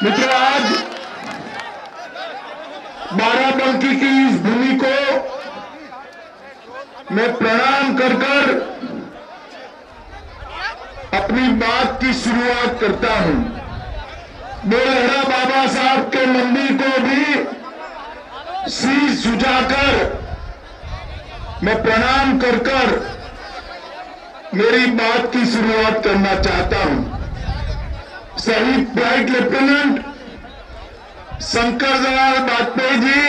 मित्रों, आज बाराबंकी की इस भूमि को मैं प्रणाम कर अपनी बात की शुरुआत करता हूं। बेलहरा बाबा साहब के मंदिर को भी शीश झुकाकर मैं प्रणाम कर मेरी बात की शुरुआत करना चाहता हूं। शहीद फ्लाइट लेफ्टिनेंट शंकर दयाल वाजपेयी जी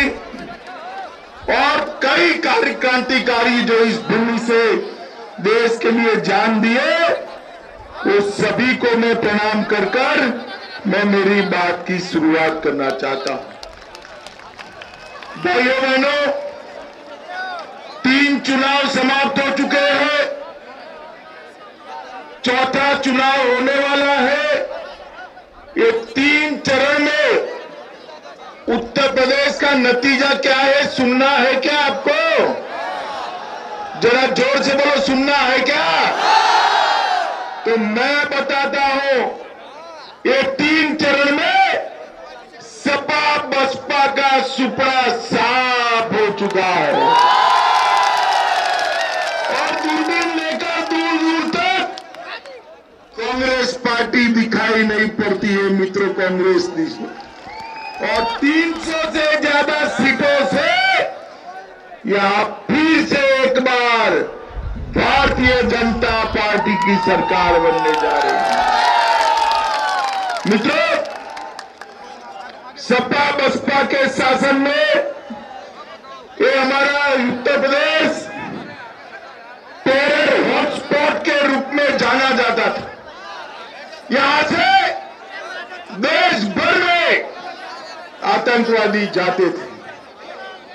और कई क्रांतिकारी जो इस भूमि से देश के लिए जान दिए, वो सभी को मैं प्रणाम कर मैं मेरी बात की शुरुआत करना चाहता हूं। भाइयों बहनों, 3 चुनाव समाप्त हो चुके हैं, चौथा चुनाव होने वाला है। ये 3 चरण में उत्तर प्रदेश का नतीजा क्या है, सुनना है क्या आपको? जरा जोर से बोलो, सुनना है क्या? तो मैं बताता हूं, ये 3 चरण में सपा बसपा का सुपड़ा साफ हो चुका है और दूरबीन लेकर दूर दूर तक कांग्रेस पार्टी दिखाई नहीं पड़ती है मित्रों। कांग्रेस और 300 से ज्यादा सीटों से यहां फिर से एक बार भारतीय जनता पार्टी की सरकार बनने जा रही है। मित्रों, सपा बसपा के शासन में ये हमारा उत्तर प्रदेश टेरर हॉटस्पॉट के रूप में जाना जाता था। यहां से देश भर में आतंकवादी जाते थे।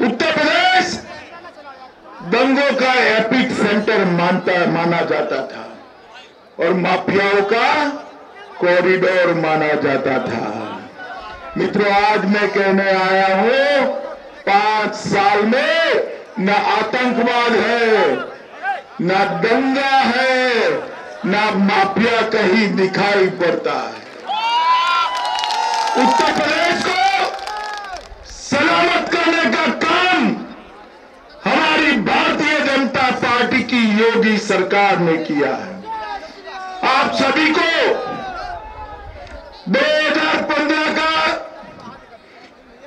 उत्तर प्रदेश दंगों का एपिक सेंटर माना जाता था और माफियाओं का कॉरिडोर माना जाता था। मित्रों, आज मैं कहने आया हूं, 5 साल में न आतंकवाद है, न दंगा है, न माफिया कहीं दिखाई पड़ता है। उत्तर प्रदेश को सलामत करने का काम हमारी भारतीय जनता पार्टी की योगी सरकार ने किया है। आप सभी को 2015 का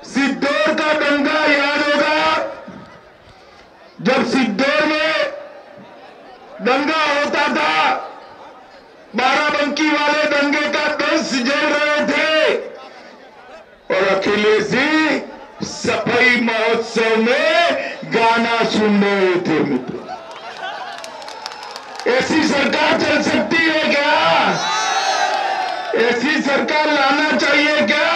सिद्धौर का दंगा याद होगा। जब सिद्धौर में दंगा होता था, बाराबंकी वाले दंगे का दंश झेल रहे थे और अखिलेश जी सफाई महोत्सव में गाना सुन रहे थे। मित्रों, ऐसी सरकार चल सकती है क्या? ऐसी सरकार लाना चाहिए क्या?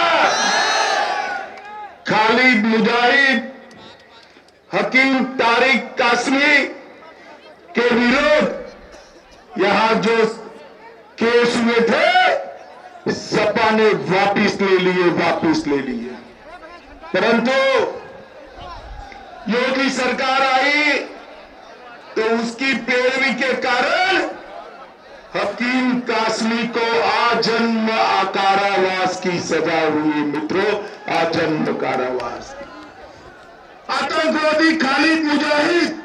खालिद मुजाहिद, हकीम तारिक कासमी के विरोध यहां जो केस हुए थे, सपा ने वापिस ले लिए। परंतु योगी सरकार आई तो उसकी पैरवी के कारण हकीम कासमी को आजन्म कारावास की सजा हुई। मित्रों, आजन्म कारावास। आतंकवादी खालिद मुजाहिद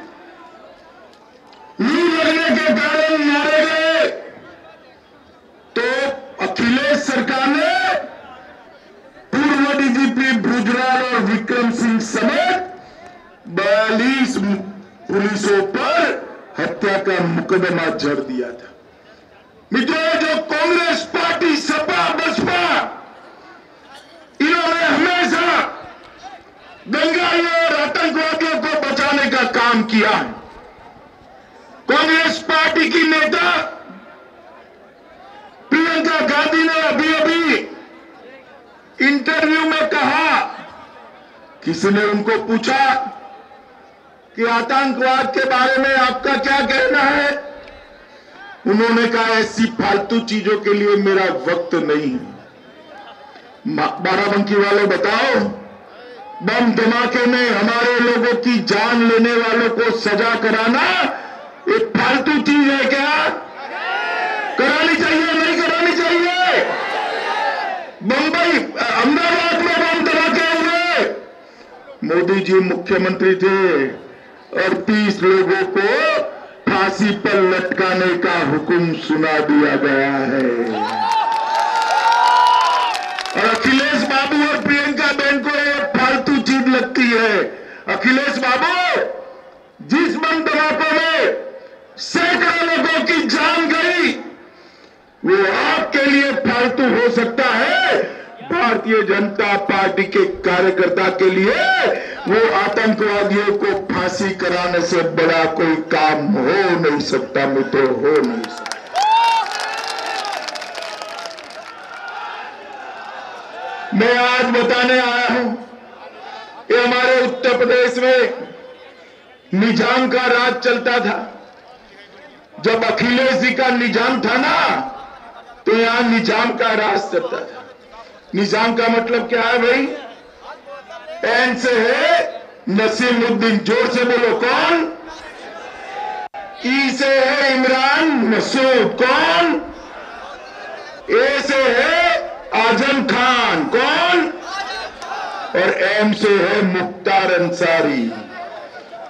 लू लगने के कारण मारे गए तो अखिलेश सरकार ने पूर्व डीजीपी बृजलाल और विक्रम सिंह समेत 42 पुलिसों पर हत्या का मुकदमा जड़ दिया था। मित्रों, जो कांग्रेस पार्टी, सपा बसपा, इन्होंने हमेशा दंगाइयों और आतंकवादियों को बचाने का काम किया है। कांग्रेस पार्टी की नेता प्रियंका गांधी ने अभी इंटरव्यू में कहा, किसी ने उनको पूछा कि आतंकवाद के बारे में आपका क्या कहना है? उन्होंने कहा, ऐसी फालतू चीजों के लिए मेरा वक्त नहीं है। बाराबंकी वालों, बताओ, बम धमाके में हमारे लोगों की जान लेने वालों को सजा कराना एक फालतू चीज है क्या? करानी चाहिए, नहीं करानी चाहिए? बंबई मोदी जी मुख्यमंत्री थे और 30 लोगों को फांसी पर लटकाने का हुक्म सुना दिया गया है। और अखिलेश बाबू और प्रियंका बहन को ये फालतू चीज लगती है। अखिलेश बाबू, जिस बम धमाकों में सैकड़ों लोगों की जान गई, वो आपके लिए फालतू हो सकता है, भारतीय जनता पार्टी के कार्यकर्ता के लिए वो आतंकवादियों को फांसी कराने से बड़ा कोई काम हो नहीं सकता, मित्रों, हो नहीं सकता। मैं आज बताने आया हूं, ये हमारे उत्तर प्रदेश में निजाम का राज चलता था। जब अखिलेश जी का निजाम था ना, तो यहां निजाम का राज चलता था। निजाम का मतलब क्या है भाई? एन से है नसीमुद्दीन, जोर से बोलो, कौन? ई से है इमरान मसूद, कौन? ए से है आजम खान, कौन? और एम से है मुख्तार अंसारी।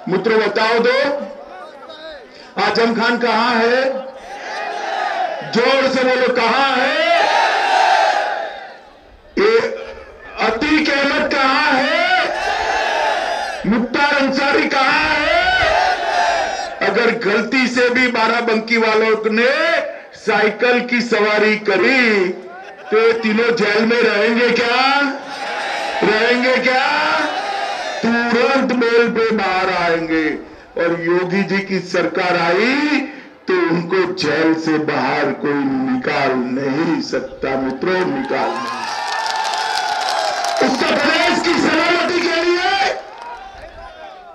मित्रों बताओ दो, आजम खान कहां है? जोर से बोलो, कहां है? अतीक अहमद कहां है? मुख्तार अंसारी कहां है? अगर गलती से भी बाराबंकी वालों ने साइकिल की सवारी करी तो ये तीनों जेल में रहेंगे क्या? रहेंगे क्या? तुरंत बेल पे बाहर आएंगे। और योगी जी की सरकार आई तो उनको जेल से बाहर कोई निकाल नहीं सकता, मित्रों, निकाल नहीं। उत्तर प्रदेश की सलामती के लिए,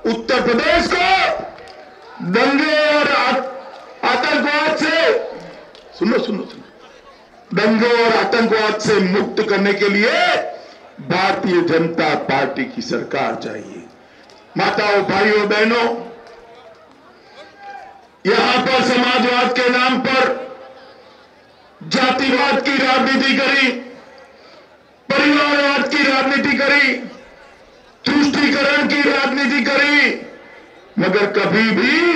उत्तर प्रदेश को दंगे और आतंकवाद से, सुनो सुनो सुनो, दंगे और आतंकवाद से मुक्त करने के लिए भारतीय जनता पार्टी की सरकार चाहिए। माताओं, भाइयों, बहनों, यहां पर समाजवाद के नाम पर जातिवाद की राजनीति करी, परिवारवाद की राजनीति करी, तुष्टीकरण की राजनीति करी, मगर कभी भी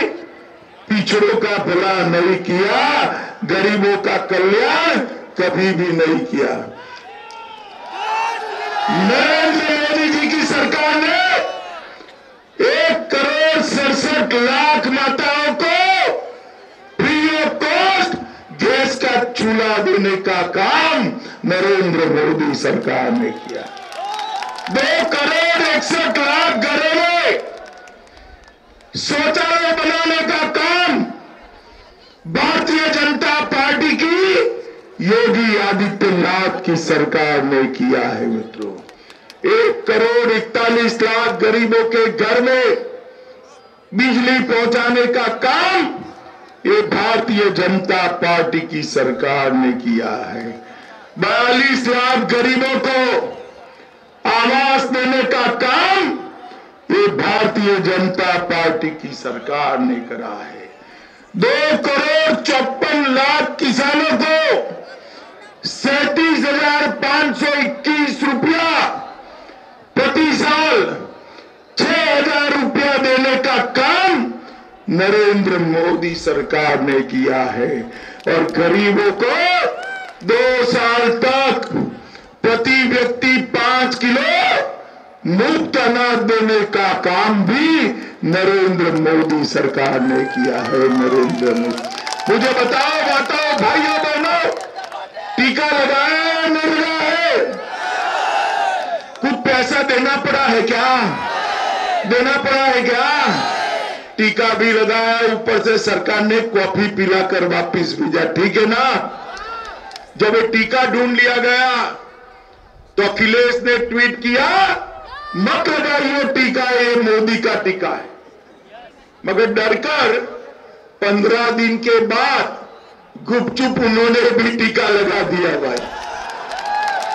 पिछड़ों का भला नहीं किया, गरीबों का कल्याण कभी भी नहीं किया। नरेंद्र मोदी जी की सरकार ने 1,67,00,000 माताओं को फ्री ऑफ कॉस्ट गैस का चूल्हा देने का काम नरेंद्र मोदी सरकार ने किया। 2,61,00,000 घरों में शौचालय बनाने का काम भारतीय जनता पार्टी की योगी आदित्यनाथ की सरकार ने किया है। मित्रों, 1,41,00,000 गरीबों के घर में बिजली पहुंचाने का काम ये भारतीय जनता पार्टी की सरकार ने किया है। 42 लाख गरीबों को आवास देने का काम ये भारतीय जनता पार्टी की सरकार ने करा है। 2,54,00,000 किसानों को 37,521 रुपया प्रति साल 6,000 रुपया देने का काम नरेंद्र मोदी सरकार ने किया है। और गरीबों को 2 साल तक प्रति व्यक्ति 5 किलो मुफ्त अनाज देने का काम भी नरेंद्र मोदी सरकार ने किया है। नरेंद्र मोदी, मुझे बताओ भाइयों बहनों, टीका लगाया है नहीं लगा है? कुछ पैसा देना पड़ा है क्या? देना पड़ा है क्या? टीका भी लगाया, ऊपर से सरकार ने कॉफी पिलाकर वापिस भेजा, ठीक है ना? जब ये टीका ढूंढ लिया गया तो अखिलेश ने ट्वीट किया, मत लगाइए टीका, ये मोदी का टीका है। मगर डरकर 15 दिन के बाद गुपचुप उन्होंने भी टीका लगा दिया। भाई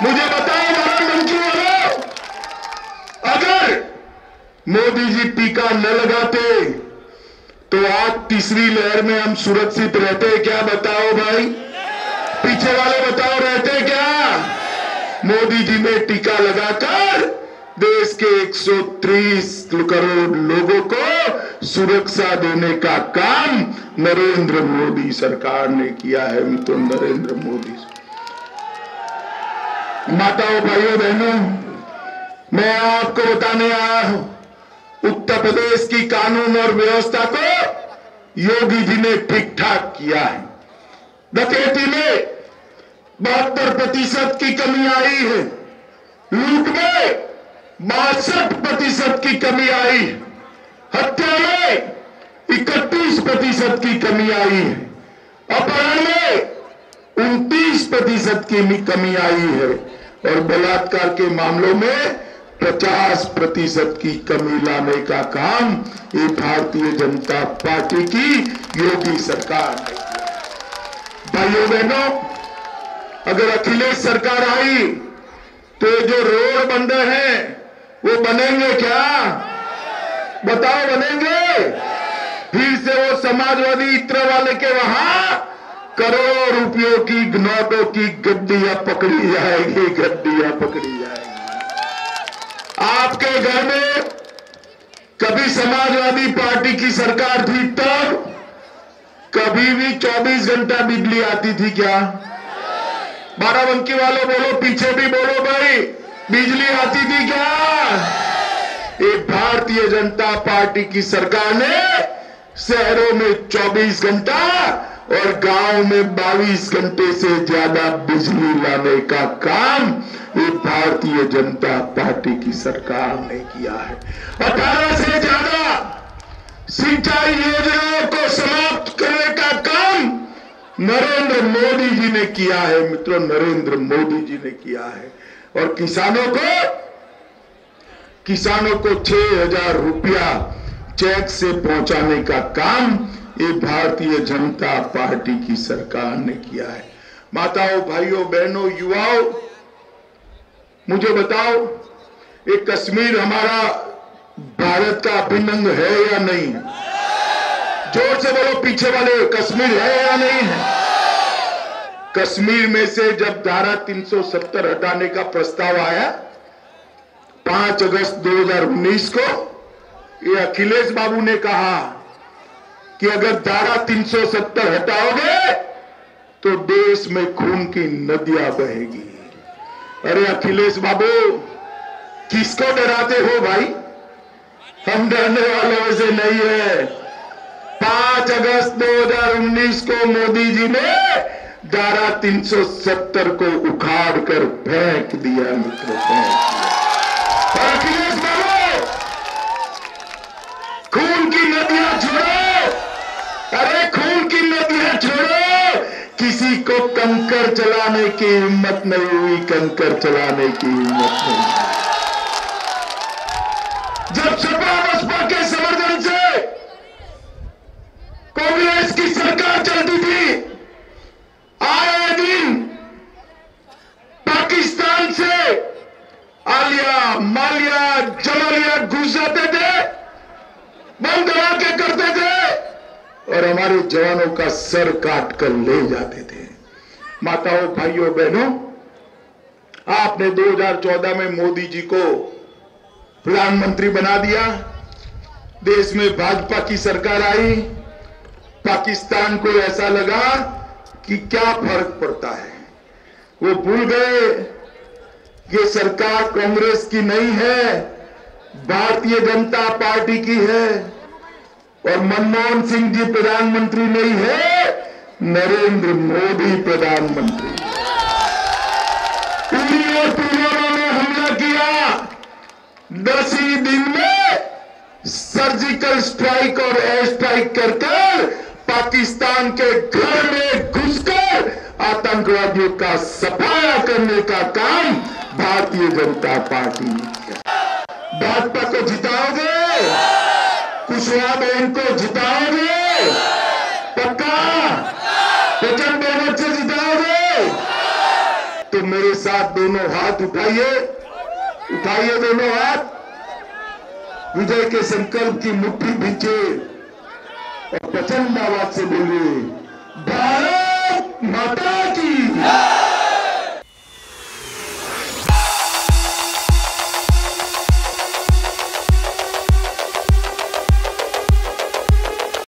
मुझे बताओ प्रधानमंत्री वालों, अगर मोदी जी टीका न लगाते तो आज तीसरी लहर में हम सुरक्षित रहते क्या? बताओ भाई, पीछे वाले बताओ, रहते क्या? मोदी जी ने टीका लगाकर देश के 130 करोड़ लोगों को सुरक्षा देने का काम नरेंद्र मोदी सरकार ने किया है। मित्रों, नरेंद्र मोदी, माताओं, भाइयों, बहनों, मैं आपको बताने आया हूं, उत्तर प्रदेश की कानून और व्यवस्था को योगी जी ने ठीक ठाक किया है। डकैती में 72% की कमी आई है, लूट में 62% की कमी आई, हत्या में 31% की कमी आई है, अपहरण में 29% की कमी आई है और बलात्कार के मामलों में 50% की कमी लाने का काम ये भारतीय जनता पार्टी की योगी सरकार ने किया। भाइयों बहनों, अगर अखिलेश सरकार आई तो जो रोड बन रहे हैं वो बनेंगे क्या? बताओ, बनेंगे? फिर से वो समाजवादी इत्र वाले के वहां करोड़ों रुपयों की नोटों की गड्डियां पकड़ी जाएगी, गड्डियां पकड़ी जाएगी। आपके घर में कभी समाजवादी पार्टी की सरकार थी तब कभी भी 24 घंटा बिजली आती थी क्या? बाराबंकी वालों बोलो, पीछे भी बोलो भाई, बिजली आती थी क्या? ये भारतीय जनता पार्टी की सरकार ने शहरों में 24 घंटा और गांव में 22 घंटे से ज्यादा बिजली लाने का काम ये भारतीय जनता पार्टी की सरकार ने किया है। 18 से ज्यादा सिंचाई योजनाओं को समाप्त करने का काम नरेंद्र मोदी जी ने किया है। मित्रों, नरेंद्र मोदी जी ने किया है। और किसानों को 6,000 रुपया चेक से पहुंचाने का काम ये भारतीय जनता पार्टी की सरकार ने किया है। माताओं, भाइयों, बहनों, युवाओं, मुझे बताओ, ये कश्मीर हमारा भारत का अभिन्न अंग है या नहीं? जोर से बोलो, पीछे वाले, कश्मीर है या नहीं है? कश्मीर में से जब धारा 370 हटाने का प्रस्ताव आया 5 अगस्त 2019 को, ये अखिलेश बाबू ने कहा कि अगर धारा 370 हटाओगे तो देश में खून की नदियां बहेगी। अरे अखिलेश बाबू, किसको डराते हो भाई? हम डरने वालों से नहीं है। 5 अगस्त 2019 को मोदी जी ने धारा 370 को उखाड़ कर फेंक दिया। मित्रों, और अखिलेश बाबू, खून की नदियां छोड़ो, अरे खून की नदियां छोड़ो। किसी को कंकर चलाने की हिम्मत नहीं हुई, कंकर चलाने की हिम्मत नहीं। जब सपा बसपा के समर्थन से कांग्रेस की सरकार चलती थी, आए दिन पाकिस्तान से आलिया, मालिया, जमालिया घुस जाते थे, बम धमाके करते थे और हमारे जवानों का सर काट कर ले जाते थे। माताओं, भाइयों, बहनों, आपने 2014 में मोदी जी को प्रधानमंत्री बना दिया, देश में भाजपा की सरकार आई, पाकिस्तान को ऐसा लगा कि क्या फर्क पड़ता है। वो भूल गए ये सरकार कांग्रेस की नहीं है, भारतीय जनता पार्टी की है और मनमोहन सिंह जी प्रधानमंत्री नहीं है, नरेंद्र मोदी प्रधानमंत्री। उरी और पुलवामा में हमला किया, 10 ही दिन में सर्जिकल स्ट्राइक और एयर स्ट्राइक कर पाकिस्तान के घर में घुसकर आतंकवादियों का सफाया करने का काम भारतीय जनता पार्टी ने किया। भाजपा को जिताओगे, कुशवाहा बहन को जिताओगे, पक्का प्रचंड बहुमत से जिताओगे? तो मेरे साथ दोनों हाथ उठाइए, उठाइए दोनों हाथ, विजय के संकल्प की मुट्ठी भींचे और प्रचंड आवाज से बोलिए, भारत माता की।